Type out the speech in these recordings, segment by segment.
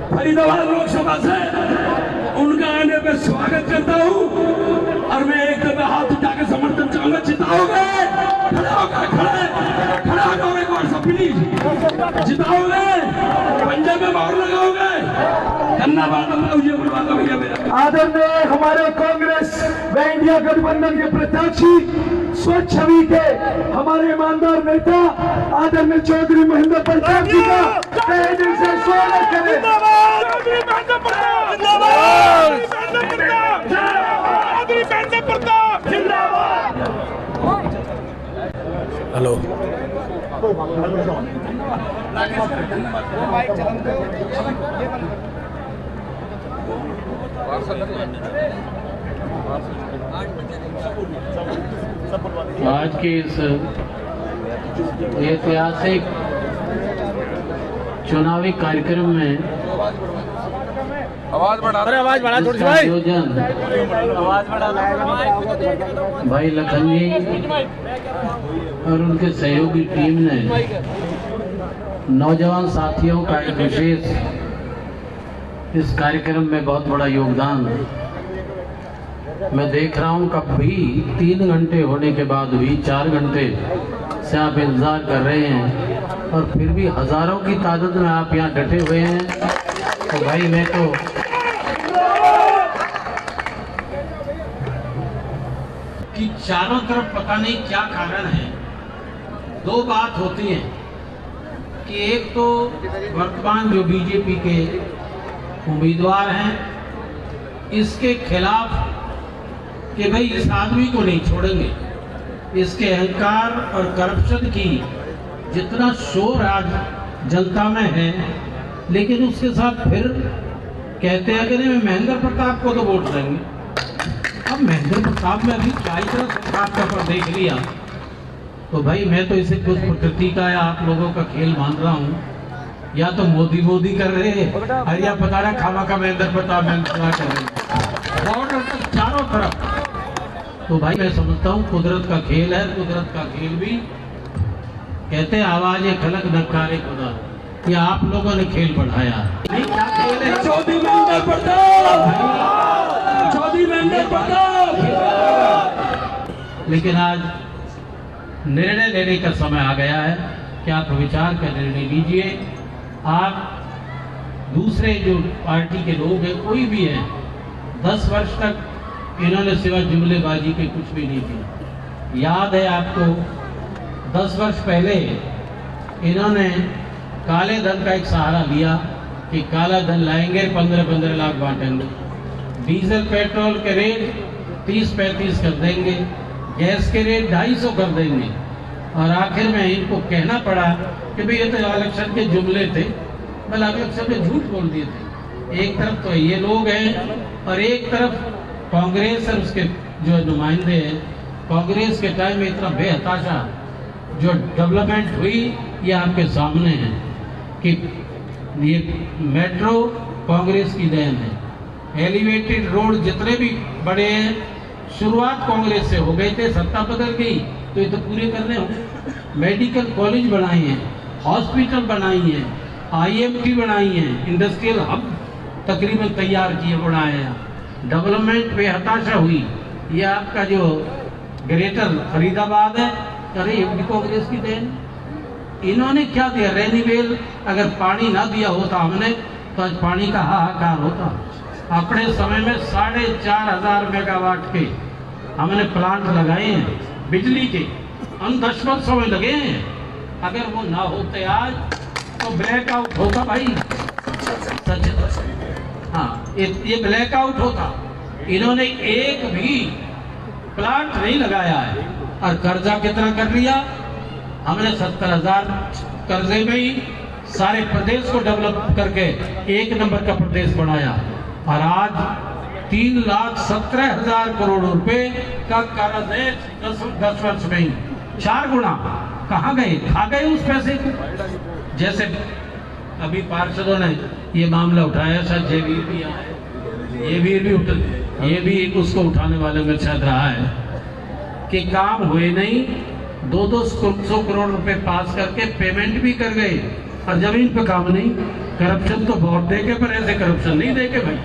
फरीदाबाद लोकसभा से उनका आने पे स्वागत करता हूँ और मैं एक दफे हाथ उठा के समर्थन चाहूंगा। जिताओगे, खड़ा होगा एक बार सब प्लीज, जिताओगे, पंजाब में मोहर लगाओगे। धन्यवाद। आदरणीय हमारे कांग्रेस व इंडिया गठबंधन के प्रत्याशी स्वच्छ छवि के हमारे ईमानदार नेता आदरणीय चौधरी महेंद्र प्रताप जी का तहे दिल से स्वागत करें। हेलो, आज के इस ऐतिहासिक चुनावी कार्यक्रम में आवाज बढ़ा थोड़ी सी आयोजन भाई लखन जी और उनके सहयोगी टीम ने नौजवान साथियों का एक विशेष इस कार्यक्रम में बहुत बड़ा योगदान मैं देख रहा हूं। कब भी 3 घंटे होने के बाद भी 4 घंटे से आप इंतजार कर रहे हैं और फिर भी हजारों की तादाद में आप यहाँ डटे हुए हैं। तो भाई मैं तो कि चारों तरफ पता नहीं क्या कारण है। 2 बात होती है कि एक तो वर्तमान जो बीजेपी के उम्मीदवार हैं इसके खिलाफ कि भाई इस आदमी को नहीं छोड़ेंगे, इसके अहंकार और करप्शन की जितना शोर आज जनता में है, लेकिन उसके साथ फिर कहते हैं कि नहीं महेंद्र प्रताप को तो वोट देंगे। अब महेंद्र प्रताप में अभी क्या इतना सरकार का पर देख लिया तो भाई मैं तो इसे कुछ प्रकृति का या आप लोगों का खेल मान रहा हूँ। या तो मोदी कर रहे हैं या पता रहा खामा का महेंद्र प्रताप कर रहे बॉर्डर तक चारों तरफ। तो भाई मैं समझता हूँ कुदरत का खेल है। कुदरत का खेल भी कहते हैं आवाज़ खलक नकारे खुदा, ये आप लोगों ने खेल बढ़ाया। नहीं क्या खेल है? चौधरी महेंद्र प्रताप। लेकिन आज निर्णय लेने का समय आ गया है कि आप विचार कर निर्णय लीजिए। आप दूसरे जो पार्टी के लोग हैं कोई भी है 10 वर्ष तक इन्होंने सिवा जुमलेबाजी के कुछ भी नहीं किया। याद है आपको 10 वर्ष पहले इन्होंने काले धन का एक सहारा लिया कि काला धन लाएंगे 15-15 लाख बांटेंगे, डीजल पेट्रोल के रेट 30-35 कर देंगे, गैस के रेट 250 कर देंगे और आखिर में इनको कहना पड़ा कि भाई ये तो इलेक्शन के जुमले थे। मतलब इलेक्शन में झूठ बोल दिए थे। एक तरफ तो ये लोग हैं और एक तरफ कांग्रेस और उसके जो नुमाइंदे हैं। कांग्रेस के टाइम में इतना बेहताशा जो डेवलपमेंट हुई ये आपके सामने है कि ये मेट्रो कांग्रेस की देन है। एलिवेटेड रोड जितने भी बड़े हैं शुरुआत कांग्रेस से हो गए थे, सत्ता बदल गई तो ये तो पूरे करने हो। मेडिकल कॉलेज बनाई है, हॉस्पिटल बनाई है, IMT बनाई है, इंडस्ट्रियल हब तकरीबन तैयार किए बनाए हैं। डेवलपमेंट पे हताशा हुई। ये आपका जो ग्रेटर फरीदाबाद है, अरे ये भी कांग्रेस की देन। इन्होंने क्या दिया? रेनीवेल अगर पानी ना दिया होता हमने तो आज पानी का हाहाकार होता। अपने समय में 4,500 मेगावाट के हमने प्लांट लगाए हैं बिजली के, हम 10 में लगे हैं। अगर वो ना होते आज तो ब्लैकआउट होता भाई, सच। हाँ ये ब्लैकआउट होता। इन्होंने एक भी प्लांट नहीं लगाया है और कर्जा कितना कर लिया हमने? 70,000 कर्जे में ही सारे प्रदेश को डेवलप करके 1 नंबर का प्रदेश बनाया और आज 3,17,000 करोड़ रुपए का कर्ज है 10 वर्ष में ही 4 गुना। कहाँ गए? खा गए उस पैसे को। जैसे अभी पार्षदों ने ये मामला उठाया, शायद जेवीर भी आए, ये भी उसको उठाने वाले में शायद रहा है कि काम हुए नहीं, 200 करोड़ रुपए पास करके पेमेंट भी कर गए और जमीन पे काम नहीं। करप्शन तो बहुत देखे, पर ऐसे करप्शन नहीं देखे भाई,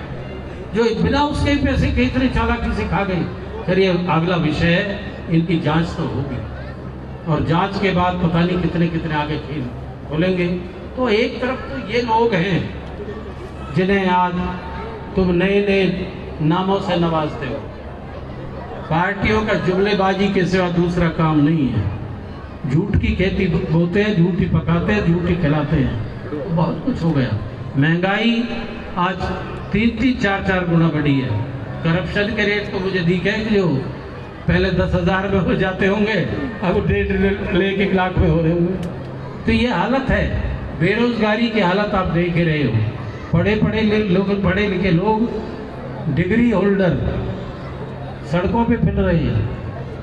जो बिना उसके पैसे के इतने चालाकी से खा गए। फिर ये अगला विषय है, इनकी जांच तो होगी और जांच के बाद पता नहीं कितने कितने आगे खेल खोलेंगे। तो एक तरफ तो ये लोग हैं जिन्हें आज तुम नए नए नामों से नवाजते हो। पार्टियों का जुमलेबाजी के सिवा दूसरा काम नहीं है। झूठ की खेती बोते हैं, झूठी पकाते हैं, झूठी खिलाते हैं। बहुत कुछ हो गया। महंगाई आज 3-3, 4-4 गुना बढ़ी है। करप्शन के रेट तो मुझे दिखे कि जो पहले 10,000 में हो जाते होंगे, अब 1.5 लाख में हो रहे होंगे। तो ये हालत है। बेरोजगारी की हालत आप देख ही रहे हो। पढ़े लिखे लोग, डिग्री होल्डर सड़कों पे फिर रहे हैं,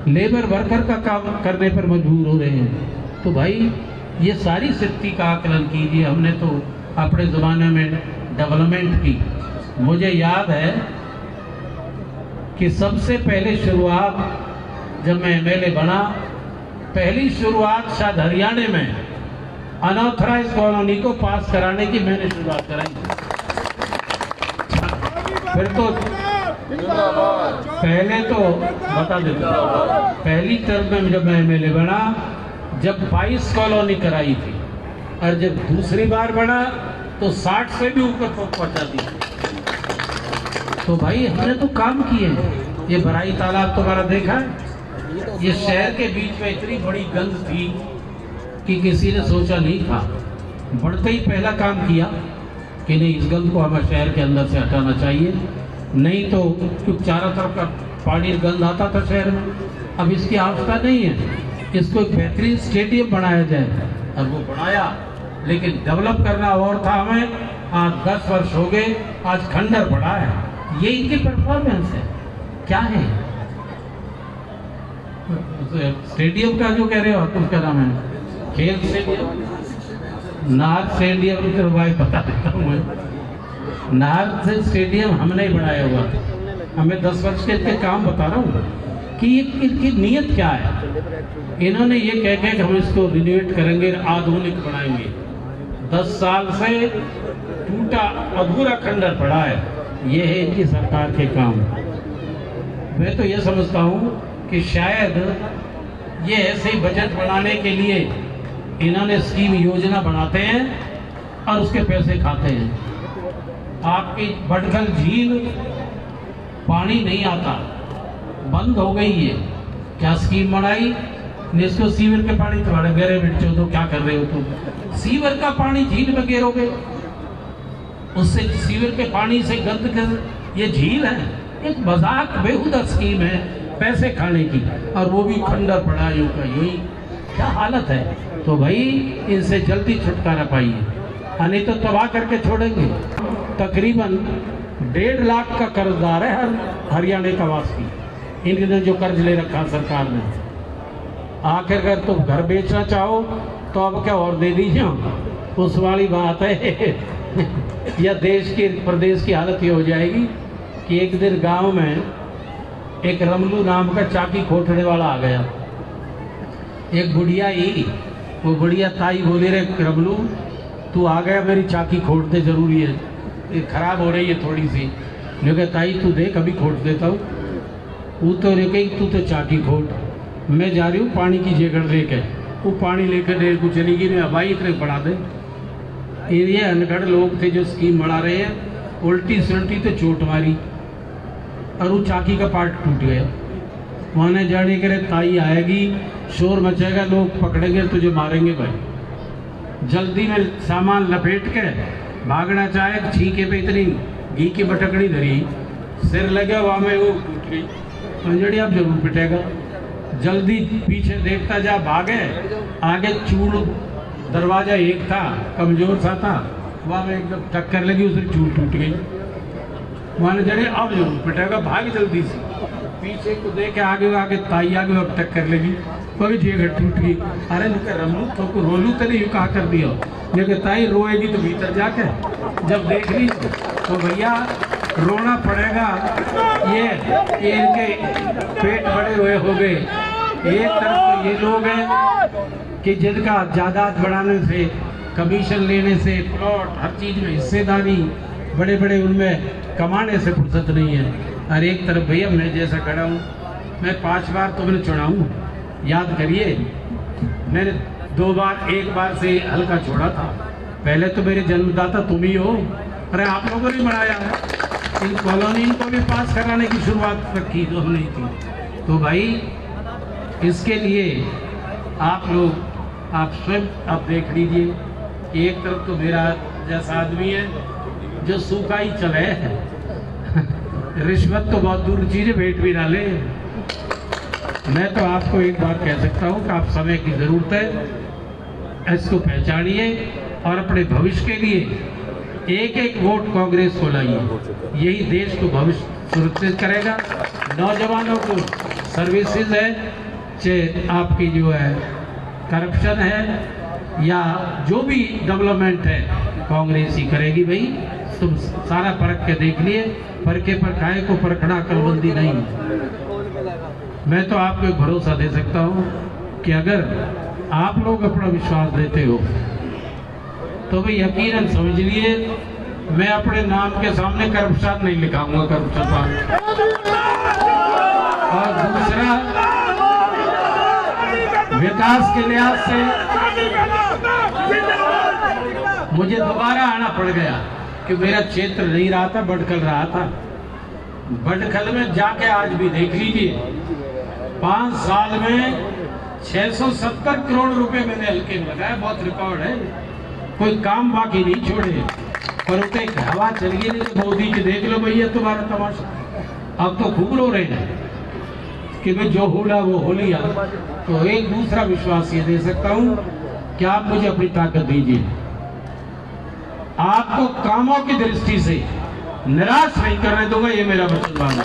लेबर वर्कर का काम करने पर मजबूर हो रहे हैं। तो भाई ये सारी स्थिति का आकलन कीजिए। हमने तो अपने ज़माने में डेवलपमेंट की। मुझे याद है कि सबसे पहले शुरुआत जब मैं एमएलए बना, पहली शुरुआत शायद हरियाणा में अनऑथराइज कॉलोनी को पास कराने की मैंने शुरुआत कराई। फिर तो पहले तो बता देता, पहली टर्म में जब मैं एमएलए बना, जब 22 कॉलोनी कराई थी, और जब दूसरी बार बना तो 60 से भी ऊपर पहुंचा दी। तो भाई हमने तो काम किए हैं। ये बराई तालाब तुम्हारा देखा है, ये शहर के बीच में इतनी बड़ी गंद थी कि किसी ने सोचा नहीं था। बढ़ते ही पहला काम किया कि नहीं, इस गंद को हमें शहर के अंदर से हटाना चाहिए, नहीं तो क्योंकि चारों तरफ का पानी गंद आता था शहर में। अब इसकी आवश्यकता नहीं है, इसको एक बेहतरीन स्टेडियम बनाया जाए, और वो बनाया। लेकिन डेवलप करना और था हमें। आज 10 वर्ष हो गए, आज खंडर पड़ा है। ये इनकी परफॉर्मेंस है। क्या है स्टेडियम का जो कह रहे हो आप, उसका नाम है खेल स्टेडियम, नार्थ स्टेडियम। तो भाई बता देता हूँ मैं, नार्थ स्टेडियम हमने ही बनाया हुआ। हमें 10 वर्ष के इनके काम बता रहा हूँ कि इनकी नीयत क्या है। इन्होंने ये कह के कि हम इसको रिनोवेट करेंगे, आधुनिक बनाएंगे। 10 साल से टूटा अधूरा खंडर पड़ा है। ये है इनकी सरकार के काम। मैं तो ये समझता हूँ कि शायद ये ऐसे ही बजट बनाने के लिए इन्होंने स्कीम योजना बनाते हैं और उसके पैसे खाते हैं। आपकी बटगल झील पानी नहीं आता, बंद हो गई है। क्या स्कीम बनाई, इसको सीवर के पानी तुम्हारे गहरे बिटचो, तो क्या कर रहे हो तुम? सीवर का पानी झील में गिरोगे, उससे सीवर के पानी से गंद कर ये झील है। एक मजाक बेहुदा स्कीम है पैसे खाने की, और वो भी खंडर पड़ा यूं का यूं ही। क्या हालत है। तो भाई इनसे जल्दी छुटकारा पाइए, नहीं तो तबाह करके छोड़ेंगे। तकरीबन 1.5 लाख का कर्जदार है हरियाणा का वासी। इनने जो कर्ज ले रखा सरकार ने, आखिर अगर तुम घर बेचना चाहो तो अब क्या और दे दीजिए, उस वाली बात है। या देश की प्रदेश की हालत ये हो जाएगी कि एक दिन गांव में एक रमलू नाम का चाकी खोटने वाला आ गया। एक बुढ़िया ही, वो बुढ़िया ताई बोले, रे रमलू तू आ गया, मेरी चाकी खोट दे, जरूरी है, ये खराब हो रही है थोड़ी सी। मैं कहा ताई तू देख अभी खोट देता हूँ। वो तो रे कही तू तो चाकी खोट, मैं जा रही हूँ पानी की जेगड़ लेके। वो पानी लेकर देर को चली गई। मैं भाई इतने बढ़ा दे। ये अनगढ़ लोग थे जो स्कीम बढ़ा रहे हैं, उल्टी सुलटी तो चोट मारी और वो चाकी का पार्ट टूट गया। वहाँ जाने के लिए ताई आएगी, शोर मचेगा, लोग पकड़ेंगे, तुझे मारेंगे भाई। जल्दी में सामान लपेट के भागना चाहे, छीके पे इतनी घी की बटकड़ी धरी, सिर लगे वहाँ में वो टूट गई। पंजड़ी अब जरूर पिटेगा। जल्दी पीछे देखता जा, भागे। आगे चूड़ दरवाजा एक था, कमजोर सा था, वहाँ में एकदम टक्कर लगी, उसकी चूड़ टूट गई। वहाँ जड़े अब जरूर पिटेगा, भाग जल्दी से। पीछे को देखे आगे आगे ताई आगे अब टक्कर लगी, कभी जेगर टूट गई। अरे रमलू तो रोलू तो नहीं, कहा कर दिया। लेकिन ताई रोएगी तो भीतर जाके जब देख ली तो भैया रोना पड़ेगा। ये इनके पेट बड़े हुए हो गए। एक तरफ तो ये लोग हैं कि जिनका जायदाद बढ़ाने से कमीशन लेने से, प्लॉट, हर चीज में हिस्सेदारी, बड़े बड़े उनमें कमाने से फुर्सत नहीं है। और एक तरफ भैया मैं जैसा खड़ा हूँ, मैं 5 बार तो मैंने चुना हूँ, याद करिए, मैंने 2 बार, 1 बार से हल्का छोड़ा था। पहले तो मेरे जन्मदाता तुम ही हो, अरे आप लोगों ने बनाया है। इन कॉलोनी को भी पास कराने की शुरुआत रखी तो हमने की। तो भाई इसके लिए आप लोग, आप स्वयं आप देख लीजिए, एक तरफ तो मेरा जैसा आदमी है जो सूखा ही चले रिश्वत तो बहुत दूर चीज है, भेंट भी डाले। मैं तो आपको एक बात कह सकता हूँ कि आप समय की जरूरत है, इसको पहचानिए और अपने भविष्य के लिए एक एक वोट कांग्रेस को लाइए। यही देश को भविष्य सुरक्षित करेगा। नौजवानों को सर्विसेज है, चाहे आपकी जो है करप्शन है या जो भी डेवलपमेंट है, कांग्रेस ही करेगी। भाई तुम सारा परख के देख लिए, परखे पर खाए को परखना अकलमंदी नहीं। मैं तो आपको एक भरोसा दे सकता हूँ कि अगर आप लोग अपना विश्वास देते हो तो भाई यकीनन समझ लिए, मैं अपने नाम के सामने करप्शन नहीं लिखाऊंगा, करप्शन। और दूसरा, विकास के लिहाज से मुझे दोबारा आना पड़ गया कि मेरा क्षेत्र नहीं रहा था, बडखल रहा था। बडखल में जाके आज भी देख लीजिए, 5 साल में 670 करोड़ रुपए मैंने हल्के में लगाया, बहुत रिकॉर्ड है। कोई काम बाकी नहीं छोड़े, पर उसे हवा चलिए नहीं तो मोदी जी देख लो भैया तुम्हारा तमाशा। अब तो खूब रो रहे हैं कि भाई जो होला वो हो लिया। तो एक दूसरा विश्वास ये दे सकता हूं कि आप मुझे अपनी ताकत दीजिए। आपको कामों की दृष्टि से निराश नहीं करने दूंगा, ये मेरा वचन है।